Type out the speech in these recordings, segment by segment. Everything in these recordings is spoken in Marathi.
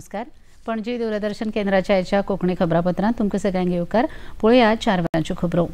नमस्कार. पणजी दूरदर्शन केंद्राच्या याच्या कोकणी खबरापत्रांत तुमकां सगळ्यांक येवकार. पळोवया 4 वरांच्यो खबरो.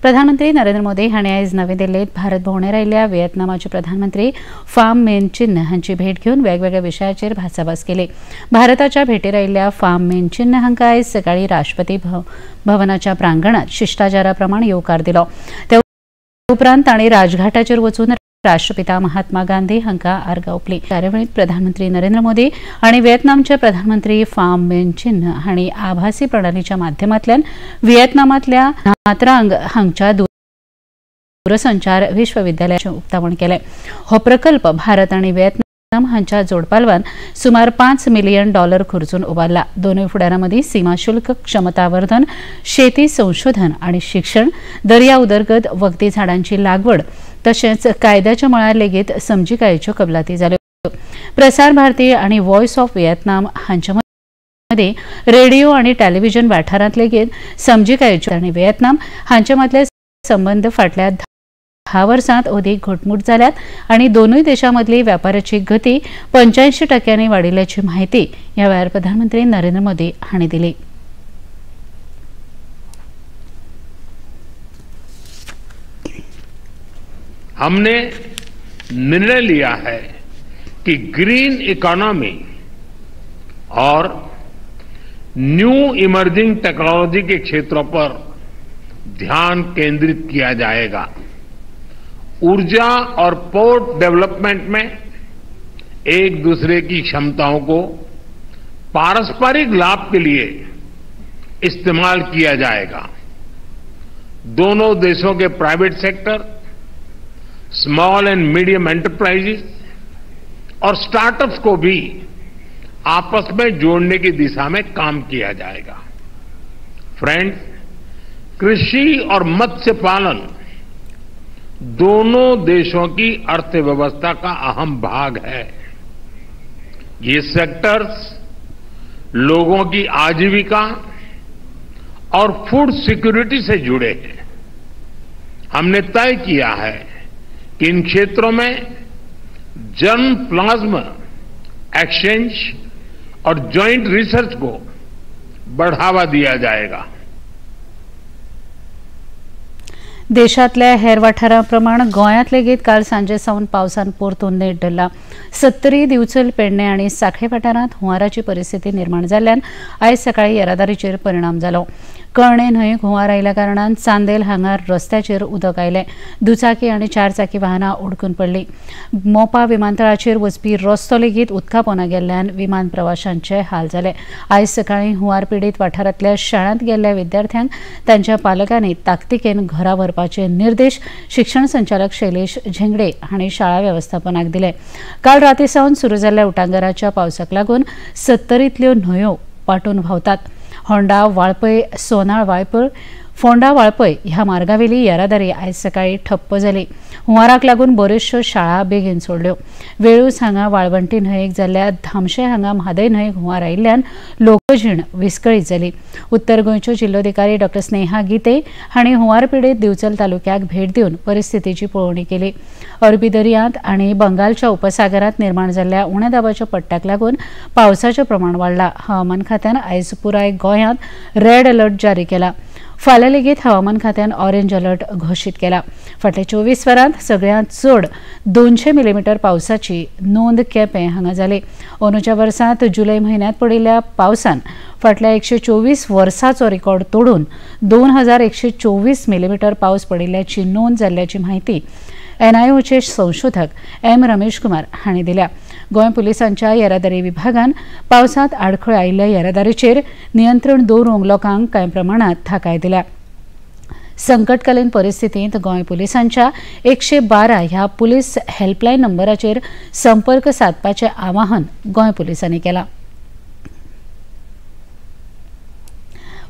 प्रधानमंत्री नरेंद्र मोदी हांणी आयज नवी दिल्लीत भारत भोंवडेर आयिल्ल्या व्हिएतनामाचे प्रधानमंत्री फाम मिन चिन हांची भेट घेवन वेगवेगळ्या विशयाचेर भासाभास केली. भारताच्या भेटेर आयिल्ल्या फाम मिन चिन हांकां आयज सकाळीं राष्ट्रपती भवनाच्या प्रांगणात शिष्टाचारा प्रमाण येवकार दिलो. ते उपरांत तांणी राजघाटाचेर वचून राष्ट्रपिता महात्मा गांधी हांकां आर्गां ओंपली. कार्यावळींत प्रधानमंत्री नरेंद्र मोदी आनी व्हिएतनामचे प्रधानमंत्री फाम मिन चिन हांणी आभासी प्रणालीच्या माध्यमांतल्यान व्हिएतनामांतल्या नात्रांग हांगच्या दूरसंचार विश्वविद्यालयाचें उक्तावण केलें. हो प्रकल्प भारत आनी व्हिएतनाम हांच्या जोडपालवान सुमार $5 मिलियन खर्चून उबारला. दोनूय फुडारांमदीं सीमा शुल्क, क्षमतावर्धन, शेती संशोधन आनी शिक्षण, दर्या उदरगत, वखदी झाडांची लागवड तशेंच कायद्याच्या मळार लेगीत समजिकायेच्यो कबलाती जाल्यो. प्रसार भारती आनी व्हॉयस ऑफ व्हिएतनाम हांचे मदीं रेडिओ आनी टेलिव्हिजन वाठारांत लेगीत समजिकायेच्यो आनी व्हिएतनाम हांचे मदले संबंद फाटल्या 10 वर्सांत अदीक घटमूट जाल्यात आनी दोनूय देशां मदली वेपाराची गती 85% वाडिल्ल्याची म्हायती ह्या वेळार प्रधानमंत्री नरेंद्र मोदी हांणी दिली. हमने निर्णय लिया है कि ग्रीन इकोनॉमी और न्यू इमर्जिंग टेक्नोलॉजी के क्षेत्रों पर ध्यान केंद्रित किया जाएगा. ऊर्जा और पोर्ट डेवलपमेंट में एक दूसरे की क्षमताओं को पारस्परिक लाभ के लिए इस्तेमाल किया जाएगा. दोनों देशों के private sector, small and medium enterprises और स्टार्टअप्स को भी आपस में जोड़ने की दिशा में काम किया जाएगा. फ्रेंड्स, कृषि और मत्स्य पालन दोनों देशों की अर्थव्यवस्था का अहम भाग है. ये सेक्टर्स लोगों की आजीविका और फूड सिक्योरिटी से जुड़े हैं. हमने तय किया है कि इन क्षेत्रों में जर्म प्लाज्मा एक्सचेंज और जॉइंट रिसर्च को बढ़ावा दिया जाएगा. देशांतल्या हेर वाठारांप्रमाण गोंयांत लेगीत काल सांजे सावन पावसान परतून नेट धरला. 70 दिवचल, पेडणे आनी सांखळे वाठारांत हुंवाराची परिस्थिती निर्माण जाल्ल्यान आयज सकाळीं येरादारीचेर परिणाम जालो. कळणे न्हंयक हुंवार आयिल्ल्या कारणान चांदेल हांगा रस्त्याचेर उदक आयलें. दुचाकी आनी 4 चाकी वाहनां उडकून पडलीं. मोपा विमानतळाचेर वचपी रस्तो लेगीत उदका पोंदा गेल्ल्यान विमान प्रवाशांचे हाल जाले. आयज सकाळीं हुंवार पिडीत वाठारांतल्या शाळांत गेल्ल्या विद्यार्थ्यांक तांच्या पालकांनी ताकतिकेन घरा व्हरपाचे निर्देश शिक्षण संचालक शैलेश झेंगडे हांणी शाळा वेवस्थापनाक दिले. काल राती सावन सुरू जाल्ल्या उटंगाराच्या पावसाक लागून 70तल्यो न्हंयो वाटून व्हांवतात. होंडा वाळपय, सोनाळ वाळपय, फोंडा वाळपय ह्या मार्गावेली येरादारी आयज सकाळीं ठप्प जाली. हुंवाराक लागून बऱ्योचश्यो शाळा बेगीन सोडल्यो. वेळूस हांगा वाळवंटी न्हंयेक जाल्ल्या धामशे हांगा म्हादय न्हंयेक हुंवार आयिल्ल्यान लोकजीण विस्कळीत जाली. उत्तर गोंयच्यो जिल्लोधिकारी डॉ. स्नेहा गिते हांणी हुंवार पिडीत दिवचल तालुक्याक भेट दिवन परिस्थितीची पळोवणी केली. अरबी दर्यांत आनी बंगालच्या उपसागरांत निर्माण जाल्ल्या उण्या दाबाच्या पट्ट्याक लागून पावसाचें प्रमाण वाडलां. हवामान खात्यान आयज पुराय गोंयांत रेड अलर्ट जारी केला. फाल्यां लेगीत हवामान खात्यान ऑरेंज अलर्ट घोशीत केला. फाटल्या 24 वरांत सगळ्यांत चड 200 मिलीमीटर पावसाची नोंद केपें हांगा जाली. अंदूच्या वर्सांत जुलय म्हयन्यांत पडिल्ल्या पावसान फाटल्या 124 वर्सांचो रिकॉर्ड तोडून 2124 मिलीमीटर पावस पडिल्ल्याची नोंद जाल्ल्याची म्हायती NIOचे संशोधक M. रमेश कुमार हांणी दिल्या. गोंय पुलिसांच्या येरादारी विभागान पावसांत आडखळ आयिल्ल्या येरादारीचेर नियंत्रण दवरूंक लोकांक कांय प्रमाणांत थाकाय दिल्या. संकटकालीन परिस्थितींत गोंय पुलिसांच्या 112 ह्या पुलीस हेल्पलायन नंबराचेर संपर्क सादपाचें आवाहन गोंय पुलिसांनी केलां.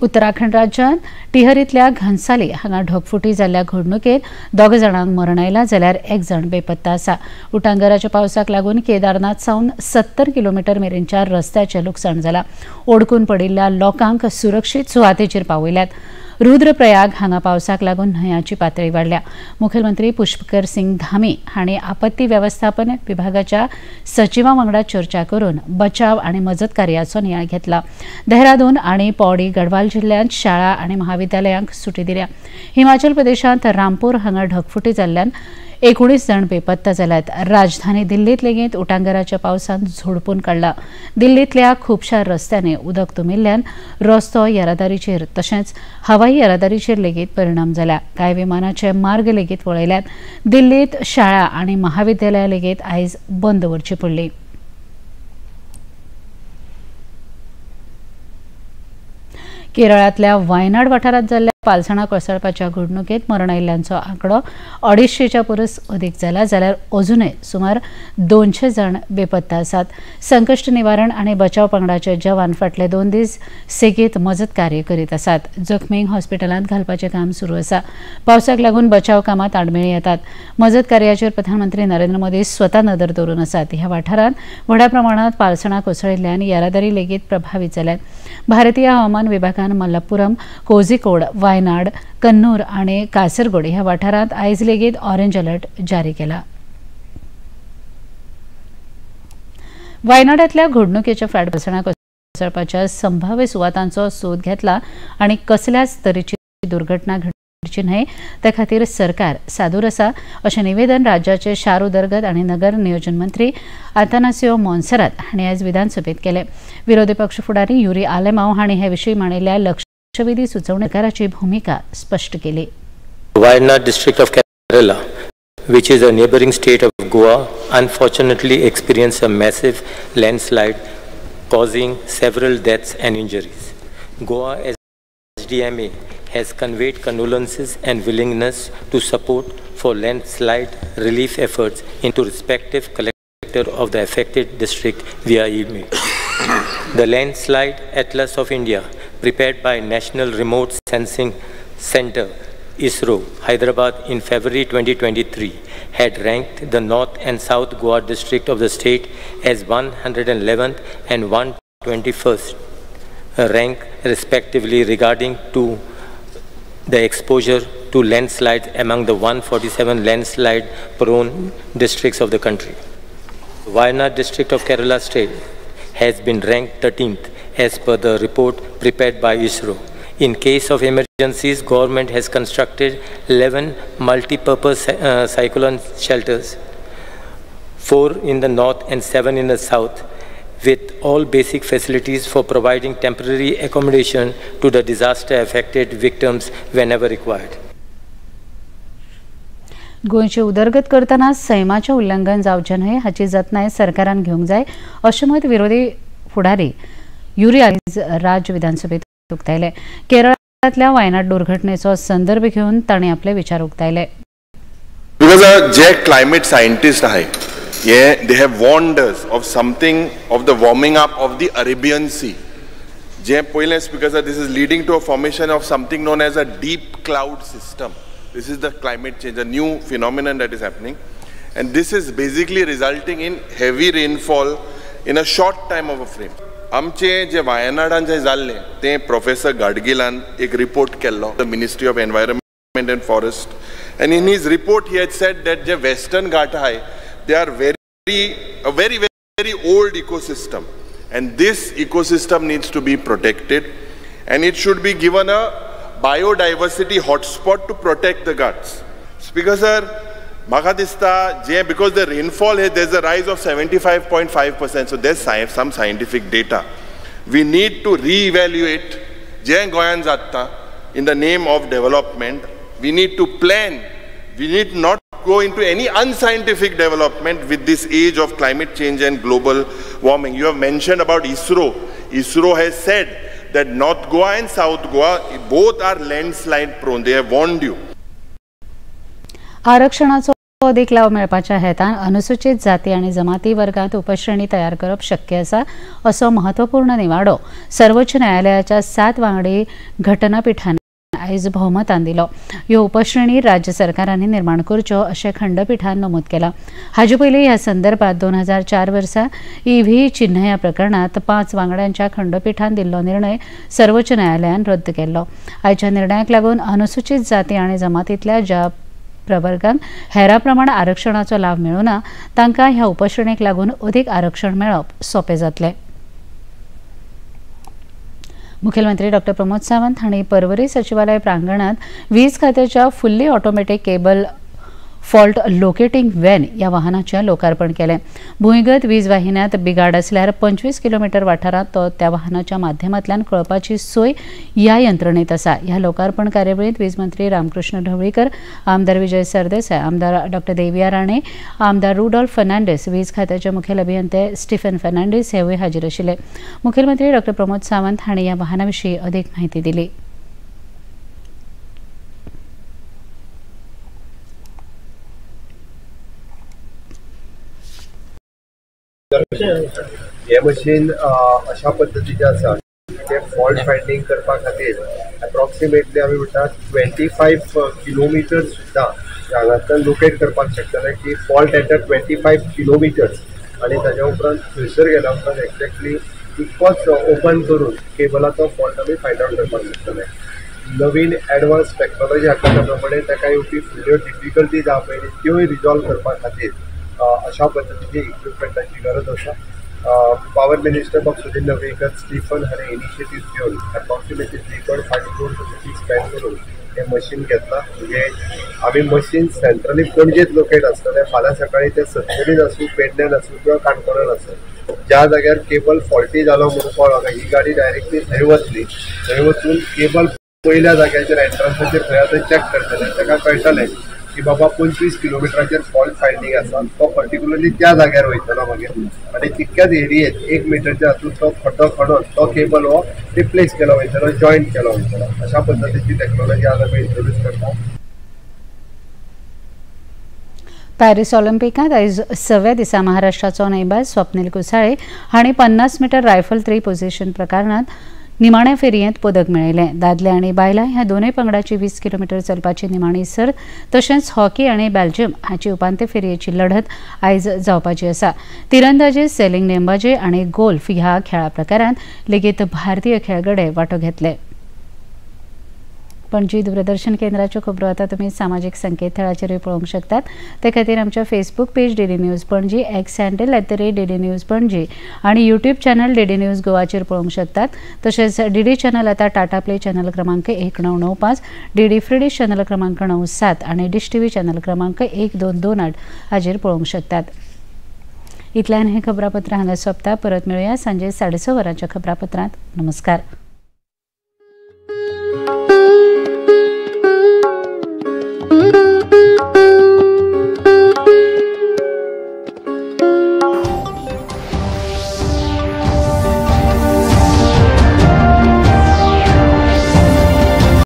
उत्तराखंड राज्यांत टिहरींतल्या घनसाली हांगा ढगफुटी जाल्ल्या घडणुकेंत 2 जाणांक मरण आयलां जाल्यार 1 जाण बेपत्ता आसा. उटंगाराच्या पावसाक लागून केदारनाथ सावन 70 किलोमीटर मेरेनच्या रस्त्याचें लुकसाण जालां. ओडकून पडिल्ल्या लोकांक सुरक्षीत सुवातेचेर पावयल्यात. रुद्रप्रयाग हांगा पावसाक लागून न्हंयाची पातळी वाडल्या। मुखेलमंत्री पुष्कर सिंग धामी हांणी आपत्ती व्यवस्थापन विभागाच्या सचिवां वांगडा चर्चा करून बचाव आनी मजत कार्याचो नियाळ घेतला। देहरादून आनी पौड़ी गढ़वाल जिल्ह्यांत शाळा आनी महाविद्यालयांक सुटी दिल्या। हिमाचल प्रदेशांत रामपूर हांगा ढगफुटी जाल्ल्यान 19 जण बेपत्ता जाल्यात। राजधानी दिल्लीत लेगीत उटंगराच्या पावसान झोडपून काडला। दिल्लीतल्या खुबशा रस्त्यांनी उदक तुंबिल्ल्यान रस्तो येरादारीचेर तशेंच हवाई येरादारीचेर लेगीत परिणाम जाला। कांय विमानाचे मार्ग लेगीत वळयल्यात। दिल्लीत शाळा आनी महाविद्यालयां लेगीत आयज बंद दवरची पडली। केरळातल्या वायनाड वाठारात जाल्ल्या पालसणां कोसळपाच्या घडणुकेत मरण आयिल्ल्यांचो आंकडो 250च्या परस अदीक जाला, जाल्यार अजूनय सुमार 200 जण बेपत्ता आसात। संकश्ट निवारण आनी बचाव पंगडाचे जवान फाटले 2 दीस सेगीत मजत कार्य करीत आसात। जखमींक हॉस्पिटलांत घालपाचें काम सुरू आसा। पावसाक लागून बचाव कामांत आडमेळी येतात। मजत कार्याचेर प्रधानमंत्री नरेंद्र मोदी स्वता नदर दवरून आसात। ह्या वाठारांत व्हड्या प्रमाणांत पालसणां कोसळिल्ल्यान येरादारी लेगीत प्रभावीत जाल्यात। भारतीय हवामान विभागान मल्लपुरम, कोझिकोड, वायनाड, कन्नूर आनी कासरगोड ह्या वाठारांत आयज लेगीत ऑरेंज अलर्ट जारी केला। वायनाडांतल्या घडणुकेच्या फाट पालसणां कोसळपाच्या संभाव्य सुवातांचो सोद घेतला आनी कसल्याच तरेची दुर्घटना घडची न्हय ते खातीर सरकार सादूर आसा, अशें निवेदन राज्याचे शार उदरगत आनी नगर नियोजन मंत्री आतानासियो मोन्सेरात हांणी आयज विधानसभेत केले। विरोधी पक्ष फुडारी युरी आलेमांव हांणी हे विशीं मांडिल्ल्या लक्षवेधी सुचोवणेकाराची भूमिका स्पश्ट केली। Wayanad district of Kerala, which is a neighboring state of Goa, unfortunately experienced a massive landslide causing several deaths and injuries. Goa SDMA has conveyed condolences and willingness to support for landslide relief efforts into respective collector of the affected district via email. The Landslide Atlas of India, prepared by National Remote Sensing Center, ISRO, Hyderabad in February 2023, had ranked the North and South Goa district of the state as 111th and 121st rank respectively regarding to the exposure to landslides among the 147 landslide prone districts of the country. Wayanad district of Kerala state has been ranked 13th as per the report prepared by ISRO. In case of emergencies, government has constructed 11 multi-purpose cyclone shelters, 4 in the north and 7 in the south, with all basic facilities for providing temporary accommodation to the disaster-affected victims whenever required. गोंयची उदरगत करतना सैमाचें उल्लंघन जावचें न्हय हाची जतनाय सरकारान घेवंक जाय अशें मत विरोधी फुडारी युरी आयज राज्य विधानसभेत उक्तायले। केरळांतल्या वायनाड दुर्घटनेचो संदर्भ घेवन तांणी आपले विचार उक्तायले। जे क्लायमेट सायंटिस्ट आहाय they have warned us of something of the warming up of the Arabian Sea. Because this is leading to a formation of something known as a deep cloud system. This is the climate change, a new phenomenon that is happening. And this is basically resulting in heavy rainfall in a short time of a frame. आमचे जे वायनाडान जे जाल्ले ते प्रोफेसर गाडगिलान एक रिपोर्ट केल्लो, the Ministry of Environment and Forest. And in his report he had said that the Western Ghat ahay, they are a very old ecosystem, and this ecosystem needs to be protected, and it should be given a biodiversity hotspot to protect the Ghats. Speaker sir, म्हाका दिसता because the rainfall here, there's a rise of 75.5%, so there's some scientific data. We need to re-evaluate जे गोंयान जाता in the name of development. We need to plan. We need not go into any unscientific development with this age of climate change and global warming. You have mentioned about ISRO. ISRO has said that North Goa and South Goa both are landslide prone. They have warned you. आरक्षणाचो अधिक लाव मेळपाच्या हेतान अनुसूचित जाती आनी जमाती वर्गांत उपश्रेणी तयार करप शक्य आसा असो महत्वपूर्ण निवाडो सर्वोच्च न्यायालयाच्या 7 वांगडी घटनापीठान आयज भोवमतान दिलो। ह्यो उपश्रेणी राज्य सरकारांनी निर्माण करच्यो अशें खंडपीठान नमूद केलां। हाचे पयलीं ह्या संदर्भात 2004 वर्सा ईव्ही चिन्ह ह्या प्रकरणात 5 वांगड्यांच्या खंडपीठान दिल्लो निर्णय सर्वोच्च न्यायालयान रद्द केल्लो। आयच्या निर्णयाक लागून अनुसूचित जाती आनी जमातींतल्या ज्या प्रवर्गांक हेरा प्रमाण आरक्षणाचो लाभ मेळूना तांकां ह्या उपश्रेणीक लागून अदीक आरक्षण मेळप सोपें जातलें। मुखेलमंत्री डॉ प्रमोद सावंत हांणी पर्वरी सचिवालय प्रांगणात वीज खात्याच्या fully automatic cable fault locating van ह्या वाहनाचें लोकार्पण केलें। भुंयगत वीज वाहिन्यांत बिगाड आसल्यार 25 किलोमीटर वाठारांत तो त्या वाहनाच्या माध्यमांतल्यान कळपाची सोय ह्या यंत्रणेत आसा। ह्या लोकार्पण कार्यावळींत वीज मंत्री रामकृष्ण ढवळीकर, आमदार विजय सरदेसाय, आमदार डॉ देविया राणे, आमदार रुडॉल्फ फर्नांडीस, वीज खात्याचे मुखेल अभियंते स्टीफन फर्नांडीस हेवूय हाजीर आशिल्ले। मुखेलमंत्री डॉ प्रमोद सावंत हांणी ह्या वाहनाविशीं अदीक म्हायती दिली। हे मशीन अशा पद्धतीचे आसा ते फॉल्ट फायंडिंग करपा खातीर अप्रॉक्सिमेटली आमी म्हणटा 25 किलोमिटर सुद्दां हांगातल्यान लोकेट करपाक शकतले की फॉल्ट एट 25 किलोमिटर्स आनी ताच्या उपरांत थंयसर गेल्या उपरांत एक्झॅक्टली इतकोच ओपन करून केबलाचो फॉल्ट आमी फायंड आउट करपाक शकतले। नवीन एडवान्स टेक्नॉलॉजी हाडल्या प्रमाणे ताका येवपी फुडल्यो डिफिकल्टीज आहा पळय त्योय रिजॉल्व करपा खातीर अशा पद्धतीची इक्विपमेंटाची गरज आसा। पॉवर मिनिस्टर डॉ सुधीर वेकर स्टीफन हाणें इनिशिएटीव घेवन अप्रॉक्सिमेटली 3.5 crore रुपीज स्पेंड करून हे मशीन घेतला। म्हणजे आमी मशीन सेंट्रली पणजेत लोकेट आसतले, फाल्यां सकाळी ते सत्तरीन आसूं, पेडण्यान आसूं किंवा काणकोणान आसूं, ज्या जाग्यार केबल फॉल्टी जालो म्हणून कळ्ळो ही गाडी डायरेक्टली थंय वतली, थंय वचून केबल पयल्या जाग्याचेर एंट्रन्साचेर खंय आसा चॅक करतले, ताका कळटलें की बाबा 25 किलोमिटराचेर फॉल्ट फायंडिंग आसा, तो पर्टिक्युलरली त्या जाग्यार वयतलो मागीर आनी तितक्याच एरियेत 1 मिटरच्या हातूंत तो खड्डो खणून तो केबल हो रिप्लेस केलो वयतलो, जॉयंट केलो वयतलो। अशा पद्धतीची टेक्नॉलॉजी आज आमी इंट्रोड्यूस करता। पॅरिस ऑलिंपिकांत आयज 6व्या दिसा महाराष्ट्राचो नेबाज स्वप्नील कुसाळे हांणी 50 मीटर रायफल 3 पोझिशन प्रकारांत निमाण्या फेरयेंत पदक मेळयलें। दादले आनी बायलां ह्या दोनूय पंगडाची 20 किलोमीटर चलपाची निमाणी सर्त तशेंच हॉकी आनी बेल्जियम हाची उपांत्य फेरयेची लढत आयज जावपाची आसा। तिरंदाजी, सेलिंग, नेमबाजी आनी गोल्फ ह्या खेळा प्रकारांत लेगीत भारतीय खेळगडे वांटो घेतले। पणजी दूरदर्शन केंद्राच्यो खबरो आतां तुमी सामाजीक संकेतथळाचेरूय पळोवंक शकतात। ते खातीर आमच्या Facebook page DD news Panaji, x handle @DD news Panaji आनी यूट्यूब चॅनल DD न्यूज गोवाचेर पळोवंक शकतात। तशेंच DD चॅनल आतां टाटा प्ले चॅनल क्रमांक 1995, DD फ्री डिश चॅनल क्रमांक 97 आनी डिश TV चॅनल क्रमांक 1228 हाचेर पळोवंक शकतात। इतल्यान हें खबरापत्र हांगा सोंपता। परत मेळुया सांजे 6:30 वरांच्या खबरापत्रांत। नमस्कार।